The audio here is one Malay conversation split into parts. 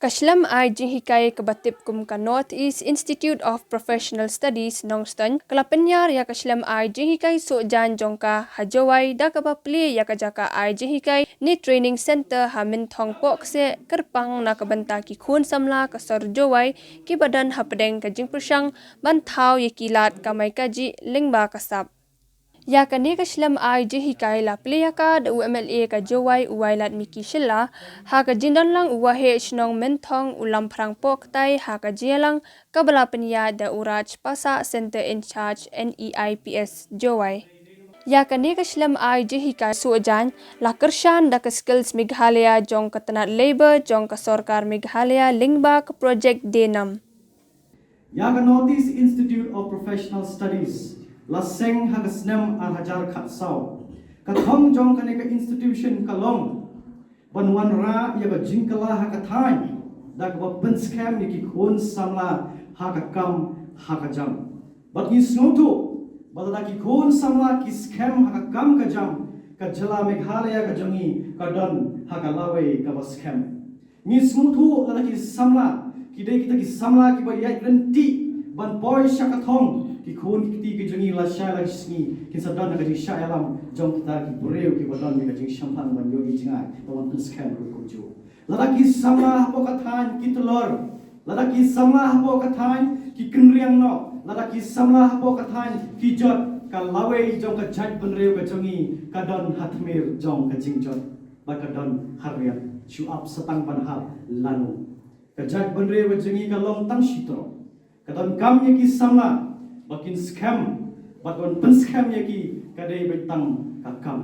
Kaslam ai jinghikai kebatip kum ka North East Institute of Professional Studies Nongston kelapanyar ya kaslam ai jinghikai so jan jongka hajawai da kapapli ya kajaka ai jinghikai ni training center hamin thong pok se kerpang na kabanta ki khun samla ka sarjowai ki badan hapdeng ka jingprusang ban thau ye kilat kamai kaji lingba kasap ya kani ka shlam ai je hikai la pleya ka da UMLA ka jowai uwailat miki shilla ha ka jindan lang uwa he shnong menthong ulam phrang pok tai ha ka jelang ka bala penya da uraj pasa center in charge NEIPS jowai ya kani ka shlam ai je hikai su jan la kershan da ka skills Meghalaya jong ka tanat labor jong ka sarkar Meghalaya lingba ka project denam ya ka North East Institute of Professional Studies laseng hagasnem hajar khatsau kathong jong kane ka institution kalong banwan ra ya ka jingkala hakathai dak ba penskam ni ki khon samla hakakam hakajam bat ni snotu badala ki khon samla ki scam hakakam kajam ka jala Meghalaya ka jongi ka don hakalawe ka ba scam ni snotu ala ki samla ki dei kita ki samla ki ba ya renti ban boy shakathong ki khon ki ti ki jongi la sha la sni ki sadan ka ji sha alam jong kita ki bureu ki badan mi ka jing shampang ban yogi jingai bawan pun scam ko jo lada ki samla hapo kathan ki telur lada ki samla hapo kathan ki kenriang no lada ki samla hapo kathan ki jot ka lawe jong ka jaj bureu ka jongi ka don hatmir jong ka jing jot ba ka don harian chu up satang ban hal lanu ka jaj bureu ka jongi ka long tang shitro ka don kam ye ki samla bakin scam bakon pen scam ye ki kadai betang kakam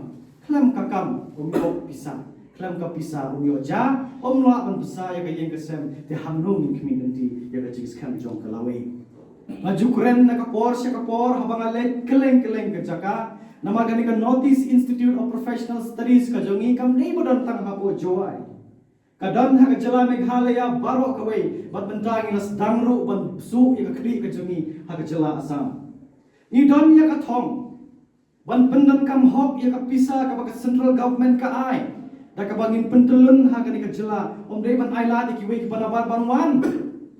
klam kakam umyo pisa klam ka pisa umyo ja omla ban pisa ye ka yeng kasem te hamno min community ye ka jing scam jong kalawe maju kren na ka por se ka por habang ale keleng keleng ka jaka nama gani ka North East Institute of Professional Studies ka jongi kam nei bodon tang hapo joai kadang ha jala Meghalaya baro kawai bat bentang ilas damru ban su ya kri ka jongi ha jala Assam ni don ya ka thong ban pendan kam hok ya ka pisa ka bak central government ka ai da ka bangin pentelun ha ka ni ka jala om dei ban aila di ki wei ki banabar banwan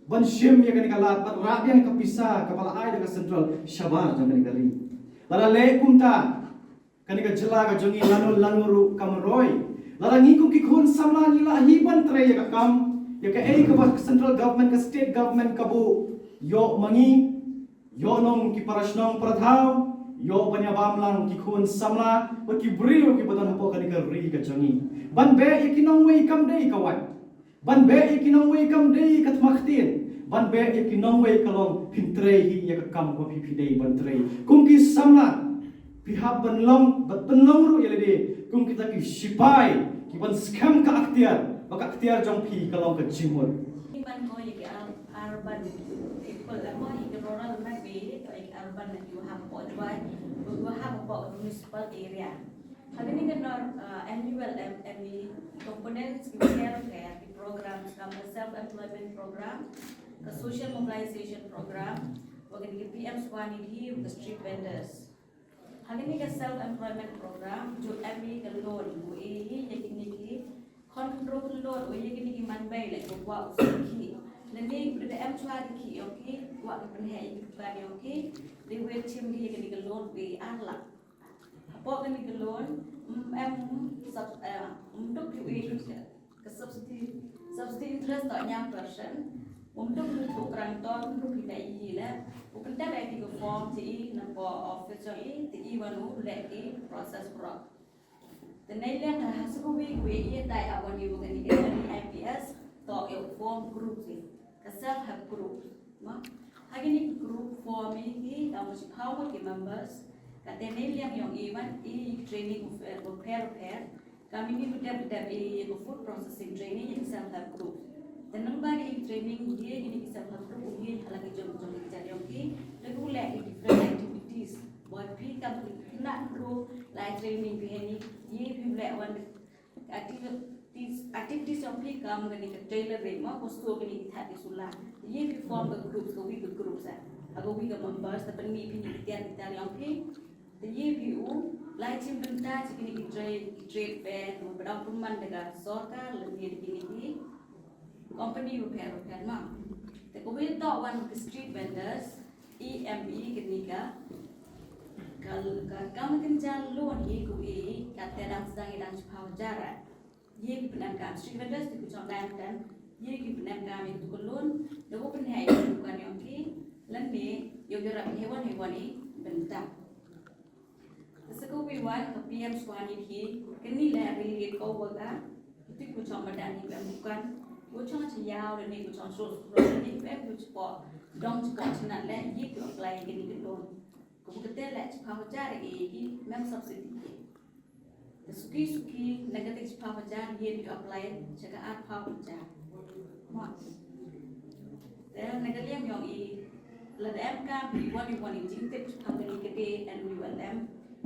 ban shim ya ka ni ka lat bat rab ya ka pisa ka bala ai da ka central shabar jang ni ka ri bala le kumta ka ni ka jala ka jongi lanu kamroi larangi ko ki khon samla ni la hiban tre ya kam ya ka ei ka central government ka state government ka bu yo mangi yo nong ki parasnong pradhaw yo banyabam lang ki khon samla ba ki brio ki badan hapo ka ni ka ri ka changi ban be ya ki nong wei kam dei ka wat ban be ya ki nong wei kam dei ka thmakhtin ban be ya ki nong wei ka long pintre hi ya ka kam ko phi dei ban tre kum ki samla pihak benlong bat benlong ru ya de kum kita ki sipai ki ban scam ka akhtiar baka akhtiar jong phi kalong ka jimur ban ko ye urban people la mo ye rural ma be to ye urban you have about municipal area having the annual ME components we care the programs come the self employment program the social mobilization program we're going to get PM Swanidhi the street vendors having the self employment program jo ME the loan wo ye ye control loan wo ye ni man bay like wa ki nani the M Swad ki okay wa pen he ban okay they will chim ki the loan we ala apo ni the loan em sub untuk ki ke subsidy interest tak nyam persen untuk tu kerang ton untuk kita iya bukan dah ada tiga form ti nampo office ti wanu lagi proses pro dan ini yang hasil we iya tai awan di bukan di IPS to form group ni ke self help group ma hari ni group form ini kamu how many members kata ini yang event training prepare kami ni betul-betul food processing training yang self help group dan nampak training dia ini self help group dia lagi jom cari okey lagu lagi different activities buat pi kamu nak group like training ini ye pi black one activities yang pi kamu ni tailor rema kosto ni thati sulah ye pi form the groups ko we the groups ago we the members tapi ni pi ni kita yang pi the ye pi like chim benda cikini trade fair berapa pun dengan sorkar lebih begini company repair mah. Tapi kau boleh tahu one street vendors EME ketika kalau kamu kerja loan ye kata dan sedang sedang cepat jarak ye penangkap street vendors itu contoh dan ye penangkap itu loan lalu penhai bukan yang lainnya yang jarak hewan ini bentar. Sekarang wiwan ke PM Swani kini lah relate kau baga itu ku cuma dan ini bukan ku cuma ciao dan ini ku cuma sus dan ini ku cuma dong cuma cina lah ye ku apply kini ke loan ku kita lah cuma jarak ini memang subsidi suki negatif cuma jarak ye ku apply jika ada cuma jarak mak dan negatif yang ini ladam ka wiwan jing tip cuma kini kete and wiwan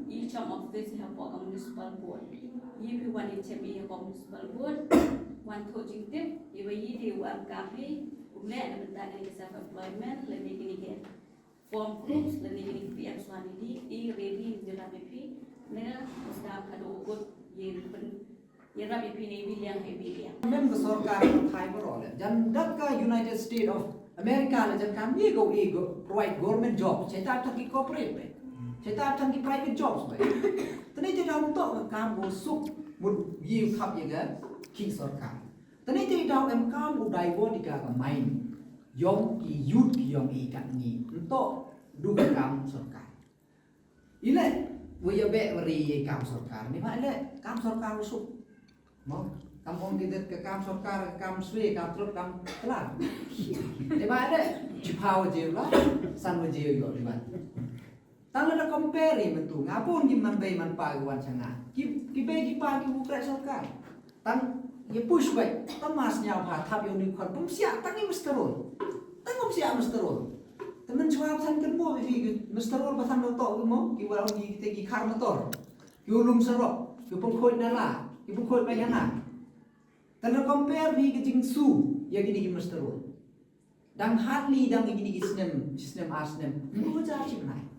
each of this have a municipal board. If you want it to be a municipal board, one coaching tip, you will eat one copy, let them done in self-employment, let me get form groups, let me get PM Swanidi, ready in the Rabipi, Nella, staff had all good year Rabipi Navy yang heavy. Member Sorkar Thai role. Jan Dakka United States of America, Jan can ego provide government jobs, Cheta Taki corporate. Kita akan di private jobs baik. Tadi kita untuk kamu suk mud yield kap juga king sorkar. Tadi kita kamu udai di kamu main yom youth yom ikan ni untuk dua kamu sorkar. Ile waya beri kamu sorkar ni mana kamu sorkar suk. Mau kamu kita ke kamu sorkar kamu sui kamu terus kamu kelar. Di mana cipau je lah, san je juga di mana. Tanggal dah compare betul. Ngapun gimana bay man pagawan sana. Kibay kipagi bukra sorkar. Tang ye push bay. Tamas niya pa tap yung nikon. Pumsiya tangi misterol. Tang pumsiya misterol. Temen cuap san kan mo bi misterol pa san lo to mo. Kiwala gi te gi kar motor. Kiulum serok. Ki pungkhoy na la. Ki pungkhoy bay yana. Tanggal compare bi jing su ya gini gi misterol. Dang hardly dang gini gi snem asnem. Mo ja chi nai.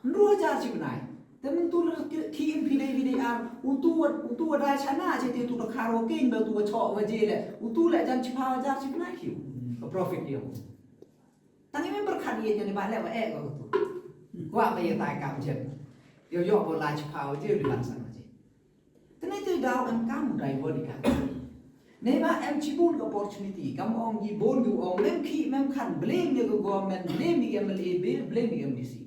Dua jar cipnai, tapi tu team pilih utu ada chana jadi tu karaoke ni tu cok wajib le, utu le jangan cipau jar cipnai kiu, profit dia. Tadi memang berkat dia jadi balik wa kau tu, gua apa yang tak kau je, yo boleh cipau je di langsung aja. Tapi tu dah kamu driver di kan. Nema cipun ke opportunity, kamu orang gibon orang mem kan blame dia ke government, blame dia MLA, blame dia MDC.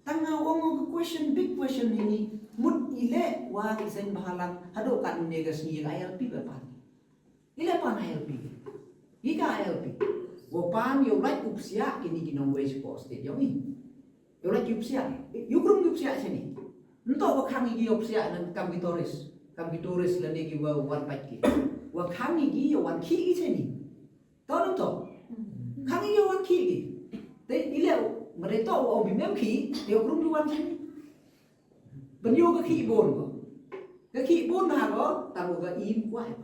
Tangga orang big question ini mud ile wa isen bahalang hado kan negas ni ILP berpan ile pan ILP ika ILP wo pan yo like upsia kini kinong wage post yo ni yo like upsia yo krum upsia sini ento wa kami gi upsia nan kambitoris la negi wa wan patki wa kami gi yo wan ki sini tahu to kami yo wan ki te ile mereka orang bimem ki, dia kurung luan sini. Beliau ke ki bon, ke ki bon dah ko, tahu ke im kuat.